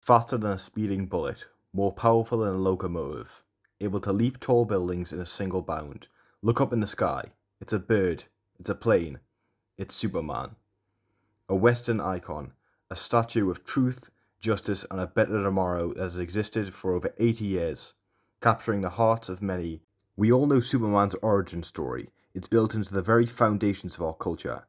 Faster than a speeding bullet, more powerful than a locomotive, able to leap tall buildings in a single bound. Look up in the sky. It's a bird. It's a plane. It's Superman. A Western icon, a statue of truth, justice, and a better tomorrow that has existed for over 80 years, capturing the hearts of many. We all know Superman's origin story. It's built into the very foundations of our culture.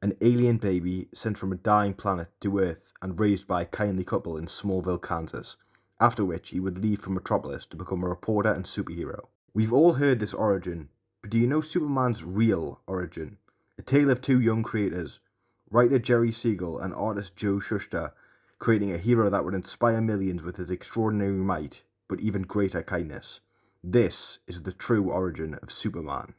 An alien baby sent from a dying planet to Earth and raised by a kindly couple in Smallville, Kansas, after which he would leave for Metropolis to become a reporter and superhero. We've all heard this origin, but do you know Superman's real origin? A tale of two young creators, writer Jerry Siegel and artist Joe Shuster, creating a hero that would inspire millions with his extraordinary might, but even greater kindness. This is the true origin of Superman.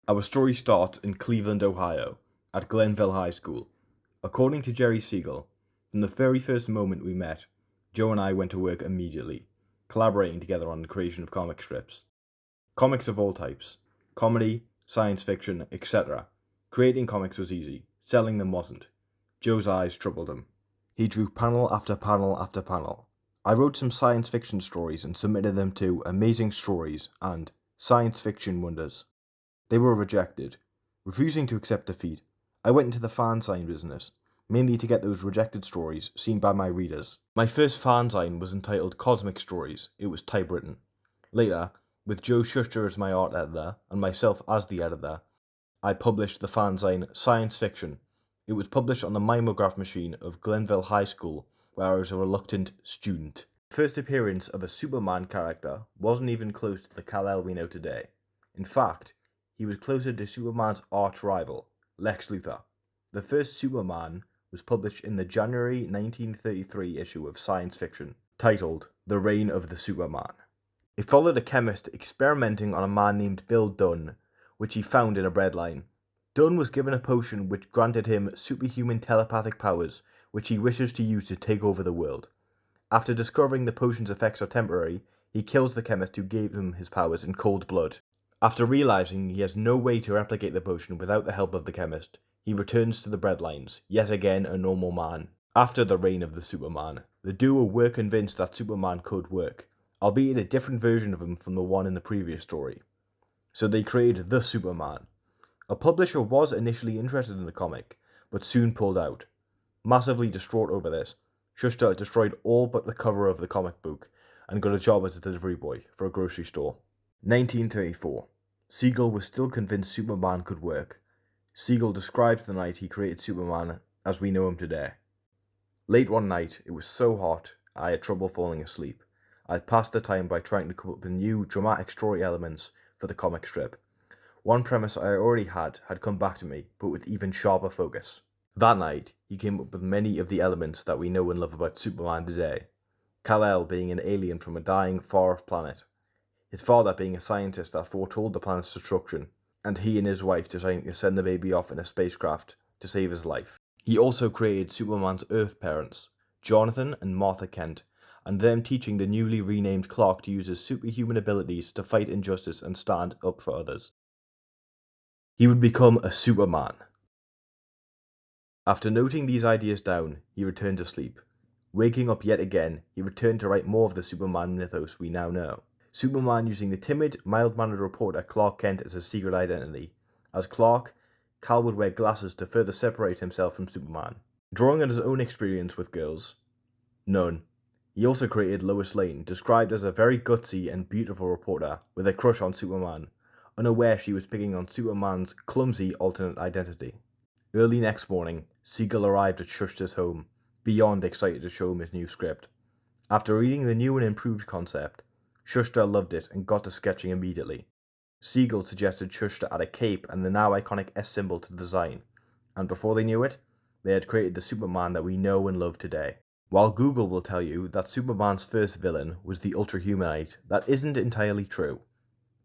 Our story starts in Cleveland, Ohio, at Glenville High School. According to Jerry Siegel, from the very first moment we met, Joe and I went to work immediately, collaborating together on the creation of comic strips. Comics of all types, comedy, science fiction, etc. Creating comics was easy, selling them wasn't. Joe's eyes troubled him. He drew panel after panel after panel. I wrote some science fiction stories and submitted them to Amazing Stories and Science Fiction Wonders. They were rejected. Refusing to accept defeat, I went into the fanzine business, mainly to get those rejected stories seen by my readers. My first fanzine was entitled Cosmic Stories. It was typewritten. Later, with Joe Shuster as my art editor and myself as the editor, I published the fanzine Science Fiction. It was published on the mimeograph machine of Glenville High School, where I was a reluctant student. The first appearance of a Superman character wasn't even close to the Kal-El we know today. In fact, he was closer to Superman's arch rival, Lex Luthor. The first Superman was published in the January 1933 issue of Science Fiction, titled The Reign of the Superman. It followed a chemist experimenting on a man named Bill Dunn, which he found in a bread line. Dunn was given a potion which granted him superhuman telepathic powers, which he wishes to use to take over the world. After discovering the potion's effects are temporary, he kills the chemist who gave him his powers in cold blood. After realizing he has no way to replicate the potion without the help of the chemist, he returns to the breadlines, yet again a normal man. After the reign of the Superman, the duo were convinced that Superman could work, albeit a different version of him from the one in the previous story. So they created the Superman. A publisher was initially interested in the comic, but soon pulled out. Massively distraught over this, Shuster destroyed all but the cover of the comic book and got a job as a delivery boy for a grocery store. 1934. Siegel was still convinced Superman could work. Siegel describes the night he created Superman as we know him today. Late one night, it was so hot, I had trouble falling asleep. I passed the time by trying to come up with new, dramatic story elements for the comic strip. One premise I already had come back to me, but with even sharper focus. That night, he came up with many of the elements that we know and love about Superman today. Kal-El being an alien from a dying, far-off planet. His father being a scientist that foretold the planet's destruction, and he and his wife deciding to send the baby off in a spacecraft to save his life. He also created Superman's Earth parents, Jonathan and Martha Kent, and them teaching the newly renamed Clark to use his superhuman abilities to fight injustice and stand up for others. He would become a Superman. After noting these ideas down, he returned to sleep. Waking up yet again, he returned to write more of the Superman mythos we now know. Superman using the timid, mild-mannered reporter Clark Kent as his secret identity. As Clark, Kal would wear glasses to further separate himself from Superman. Drawing on his own experience with girls. None. He also created Lois Lane, described as a very gutsy and beautiful reporter with a crush on Superman, unaware she was picking on Superman's clumsy alternate identity. Early next morning, Siegel arrived at Shuster's home, beyond excited to show him his new script. After reading the new and improved concept, Shuster loved it and got to sketching immediately. Siegel suggested Shuster add a cape and the now iconic S symbol to the design, and before they knew it, they had created the Superman that we know and love today. While Google will tell you that Superman's first villain was the Ultrahumanite, that isn't entirely true.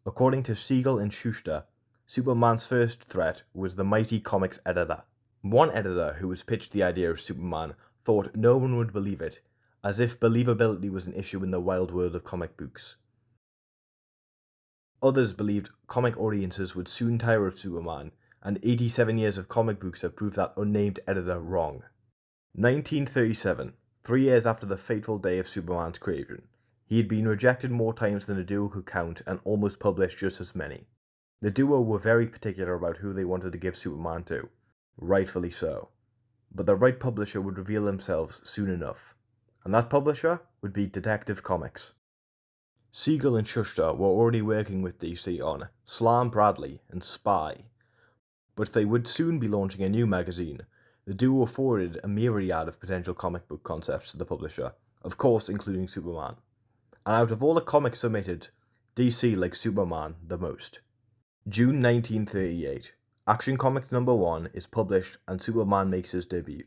According to Siegel and Shuster, Superman's first threat was the Mighty Comics editor. One editor who was pitched the idea of Superman thought no one would believe it, as if believability was an issue in the wild world of comic books. Others believed comic audiences would soon tire of Superman, and 87 years of comic books have proved that unnamed editor wrong. 1937. 3 years after the fateful day of Superman's creation. He had been rejected more times than the duo could count and almost published just as many. The duo were very particular about who they wanted to give Superman to, rightfully so. But the right publisher would reveal themselves soon enough, and that publisher would be Detective Comics. Siegel and Shuster were already working with DC on Slam Bradley and Spy, but they would soon be launching a new magazine. The duo forwarded a myriad of potential comic book concepts to the publisher, of course including Superman. And out of all the comics submitted, DC liked Superman the most. June 1938, Action Comics #1 is published and Superman makes his debut.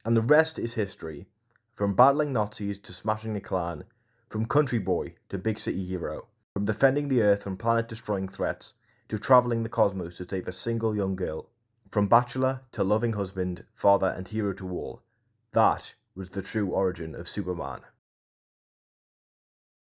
And the rest is history, from battling Nazis to smashing the Klan, from country boy to big city hero, from defending the Earth from planet-destroying threats to traveling the cosmos to save a single young girl, from bachelor to loving husband, father and hero to all. That was the true origin of Superman.